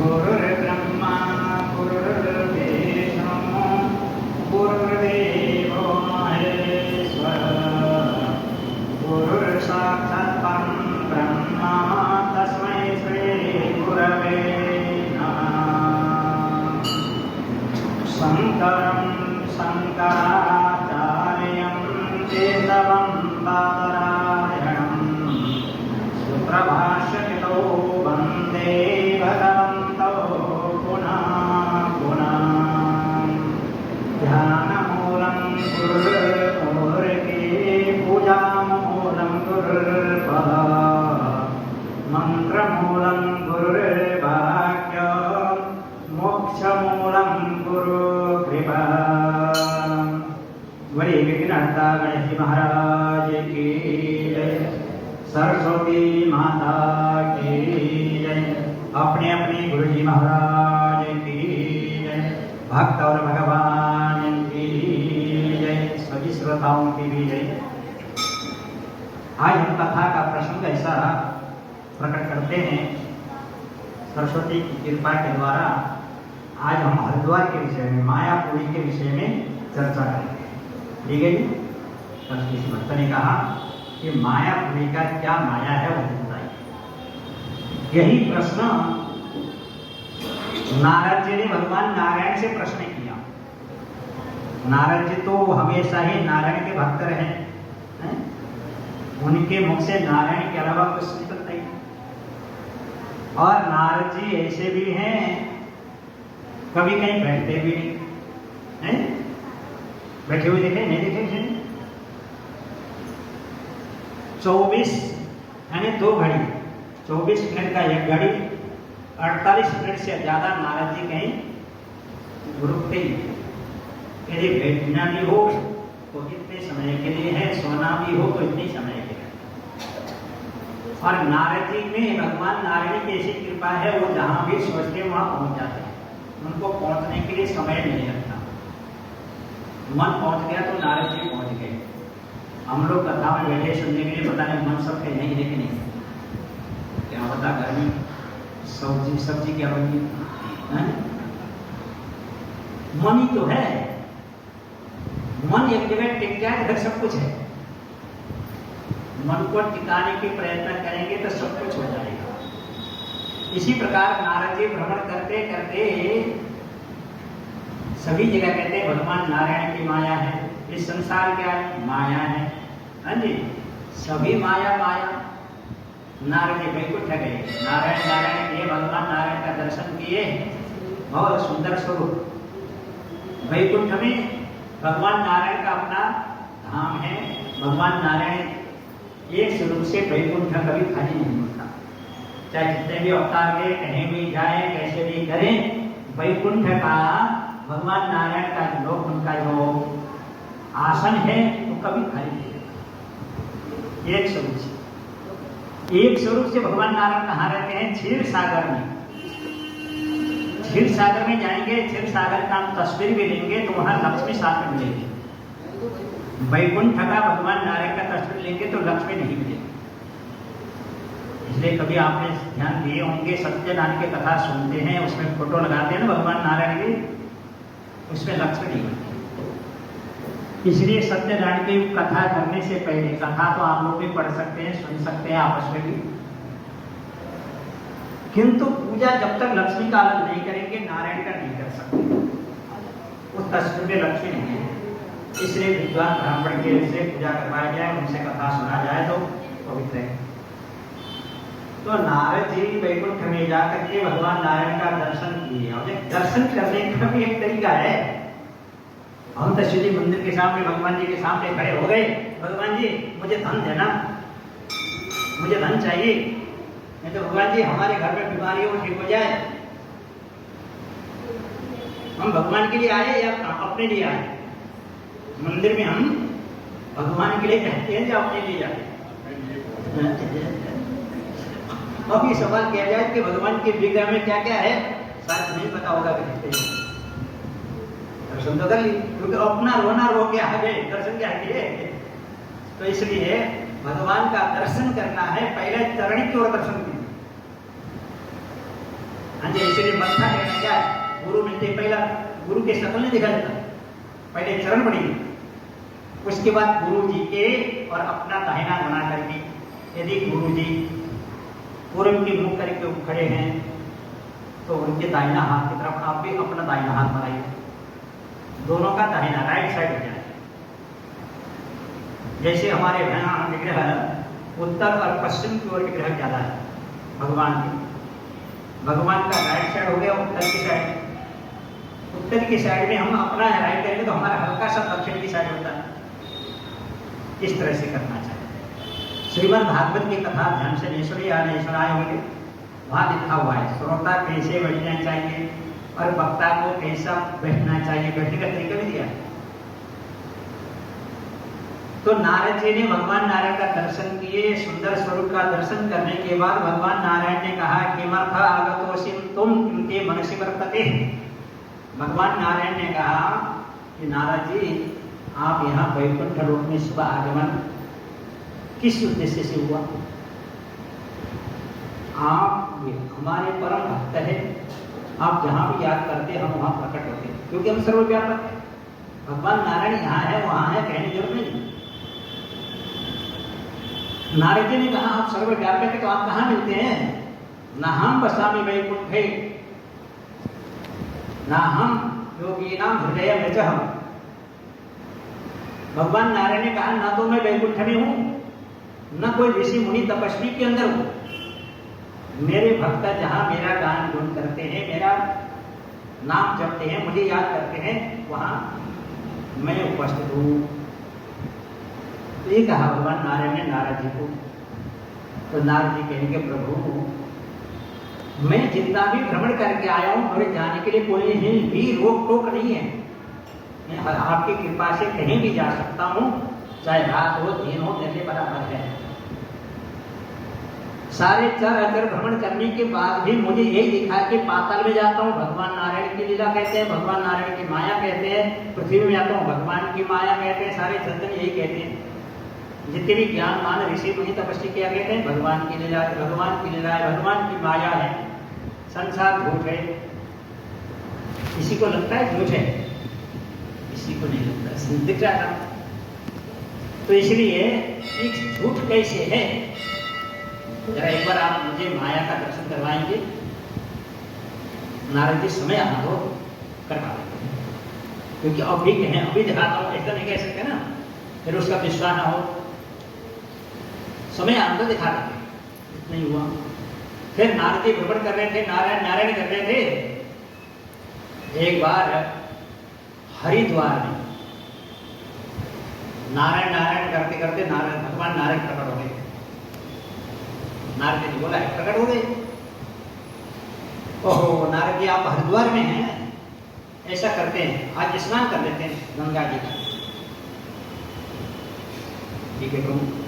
गुरुर्ब्रह्मा गुरुर्विष्णु गुरुर्देवो महेश्वरः गुरुर्साक्षात् परं ब्रह्म तस्मै श्री गुरवे नमः। शङ्करं शङ्कराचार्यं केशवं बादरायणं सुप्रभाष्यकृतो वन्दे भगवन्तो पुनः पुनः। ध्यानमूलं गुरुर्मूर्ति पूजामूलं गुरुर्पद मन्त्रमूलं गुरुर्वाक्य मोक्षमूलं गुरुकृपा। वरी विघ्नहर्ता गणेश महाराज की जय, सरस्वती माता की जय, अपने अपने गुरु जी महाराज की जय, भक्त और भगवान की जय, सभी श्रोताओं की भी जय। आज हम कथा का प्रसंग ऐसा प्रकट करते हैं, सरस्वती की कृपा के द्वारा आज हम हरिद्वार के विषय में, मायापुरी के विषय में चर्चा करेंगे। ठीक है जी। किसी भक्त ने कहा कि मायापुरी का क्या माया है वो बताइए। यही प्रश्न नारद जी ने भगवान नारायण से प्रश्न किया। नारद जी तो हमेशा ही नारायण के भक्त रहे हैं? उनके मुख से नारायण के अलावा कुछ निकलता नहीं। और नारद जी ऐसे भी हैं, कभी कहीं बैठते भी नहीं हैं? बैठे हुए देखे नहीं देखे? 24 यानी 2 घड़ी, 24 मिनट का एक घड़ी, 48 मिनट से ज्यादा नारद जी कहीं रुकते ही। यदि बैठना भी हो तो इतने समय के लिए है, सोना भी हो तो इतने समय के लिए। और नारद जी में भगवान नारायण की ऐसी कृपा है, वो जहां भी सोचते वहां पहुंच जाते हैं। उनको पहुंचने के लिए समय नहीं लगता। मन पहुंच गया तो नारद जी पहुंच गए। हम लोग कथा में बैठे सुनने के लिए, पता नहीं मन सबके नहीं है कि नहीं, क्या पता घर में सब्जी क्या बनी है? मन ही तो है। मन एक जगह टिक जाए तो सब कुछ है। मन को टिकाने के प्रयत्न करेंगे तो सब कुछ हो जाएगा। इसी प्रकार नारद जी भ्रमण करते करते सभी जगह कहते हैं भगवान नारायण की माया है, इस संसार क्या है? माया है। हाँ जी, सभी माया माया। नारद जी वैकुंठ गए, नारायण नारायण किए, भगवान नारायण का दर्शन किए, बहुत सुंदर स्वरूप। वैकुंठ में भगवान नारायण का अपना धाम है। भगवान नारायण एक स्वरूप से वैकुंठ कभी खाली नहीं होता। चाहे जितने भी अवतार गए, कहीं भी जाए, कैसे भी करें, वैकुंठ का भगवान नारायण का लोक, उनका जो आसन है वो कभी खाली नहीं। एक स्वरूप से भगवान नारायण कहाँ रहते हैं? क्षीर सागर में। क्षीर सागर में जाएंगे, क्षीर सागर का हम तस्वीर भी लेंगे तो वहां लक्ष्मी साथ में मिलेगी। वैकुंठ का भगवान नारायण का तस्वीर लेंगे तो लक्ष्मी नहीं मिलेगी। इसलिए कभी आपने ध्यान दिए होंगे, सत्यनारायण की कथा सुनते हैं, उसमें फोटो लगाते हैं ना भगवान नारायण की, उसमें लक्ष्मी नहीं मिलती। इसलिए सत्यनारायण की कथा करने से पहले, कथा तो आप लोग भी पढ़ सकते हैं, सुन सकते हैं आपस में भी, किंतु पूजा जब तक लक्ष्मी का अलग नहीं करेंगे, नारायण का नहीं कर सकते। उस तस्वीर में लक्ष्मी नहीं है। इसलिए विद्वान ब्राह्मण के से पूजा करवाया जाए, उनसे कथा सुना जाए तो पवित्र है। तो नारद जी वैकुंठ में जाकर के भगवान नारायण का दर्शन किए। और दर्शन करने का भी एक तरीका है। हम तो सीधे मंदिर के सामने, भगवान जी के सामने खड़े हो गए, भगवान जी मुझे धन देना, मुझे धन चाहिए, नहीं तो भगवान जी हमारे घर में बीमारी हो ठीक हो जाए। हम भगवान के लिए आए या अपने लिए आए? मंदिर में हम भगवान के लिए कहते हैं या अपने लिए जाते हैं? अब ये सवाल किया जाए कि भगवान के विग्रह में क्या क्या है, शायद नहीं पता होगा। दर्शन तो कर ली, क्योंकि अपना रोना रो के आ गए, दर्शन क्या किए? तो इसलिए भगवान का दर्शन करना है, पहले चरण की ओर दर्शन कीजिए। हाँ जी, इसलिए मत्था टेकना क्या है, गुरु मिलते पहला गुरु के शकल नहीं दिखा देता, पहले चरण पड़ेगी, उसके बाद गुरु जी के और अपना दाहिना बना करके, यदि गुरु जी पूर्व की मुख करके खड़े हैं तो उनके दाहिना हाथ की तरफ आप भी अपना दाहिना हाथ बढ़ाइए, दोनों का दाहिना राइट साइड हो जाए। जैसे हमारे यहाँ विग्रह उत्तर और पश्चिम की ओर विग्रह ज्यादा है भगवान के, भगवान का राइट साइड हो गया, उत्तर की साइड, उत्तर की साइड में हम अपना राइट करेंगे तो हमारा हल्का सा दक्षिण की साइड होता है, इस तरह से करना चाहिए। श्रीमद् भागवत की कथा ध्यान से सुनाए होंगे, वहां लिखा हुआ है श्रोता कैसे बैठना चाहिए और वक्ता को कैसा बैठना चाहिए, बैठने का तरीका भी दिया। तो नारद जी ने भगवान नारायण का दर्शन किए, सुंदर स्वरूप का दर्शन करने के बाद भगवान नारायण ने कहा किमर्थ आगतोऽसि तुम किमते मनसि वर्तते। भगवान नारायण ने कहा कि नारद जी आप यहाँ वैकुंठ लोक में शुभ आगमन किस उद्देश्य से हुआ? आप हमारे परम भक्त है, आप जहाँ भी याद करते हम वहाँ प्रकट होते, क्योंकि हम सर्वव्यापक हैं। भगवान नारायण यहाँ है वहाँ है कहने की जरूरत नहीं। नारद जी ने कहा आप सर्वव्यापक है तो आप कहाँ मिलते हैं? ना हम बसामी वैकुंठे ना हम योगीनाम हृदय मृतः। भगवान नारायण ने कहा ना तो मैं वैकुंठ में हूँ, न कोई ऋषि मुनि तपस्वी के अंदर हूँ, मेरे भक्त जहां मेरा गान गुण करते हैं, मेरा नाम जपते हैं, मुझे याद करते हैं, वहां मैं उपस्थित हूं। तो ये कहा भगवान नारायण ने नारद जी को। तो नारद जी कहेंगे प्रभु मैं जितना भी भ्रमण करके आया हूं मेरे जाने के लिए कोई भी रोक टोक नहीं है, मैं आपकी कृपा से कहीं भी जा सकता हूं, चाहे रात हो दिन हो मेरे लिए बराबर है। सारे चर अचर भ्रमण करने के बाद भी मुझे यही दिखा कि पाताल में जाता हूँ भगवान नारायण की लीला कहते हैं, भगवान नारायण की माया कहते हैं, पृथ्वी में जाता हूँ भगवान की माया कहते हैं, सारे संतन यही कहते हैं। जितने भी ज्ञानमान ऋषि मुनि तपस्वी क्या कहते हैं? भगवान की लीला है, भगवान की लीला है, भगवान की माया है, संसार झूठ है। किसी को लगता है झूठ है, किसी को नहीं लगता, दिख रहा था। तो इसलिए एक झूठ कैसे है, जरा एक बार आप मुझे माया का दर्शन करवाएंगे? नारद जी समय आना हो करवा देंगे, क्योंकि अभी कहें अभी दिखाता हूँ ऐसा नहीं कह सकते ना, फिर उसका विश्वास ना हो। समय आना तो दिखा देंगे, इतना ही हुआ। फिर नारद जी भ्रमण कर रहे थे, नारायण नारायण कर रहे थे। एक बार हरिद्वार में नारायण नारायण करते करते नारायण भगवान नारायण प्रकट हो गए। नारद जी ने बोला है प्रकट हो गए। ओहो नारद जी आप हरिद्वार में हैं, ऐसा करते हैं आज स्नान कर लेते हैं गंगा जी का। ठीक है प्रभु।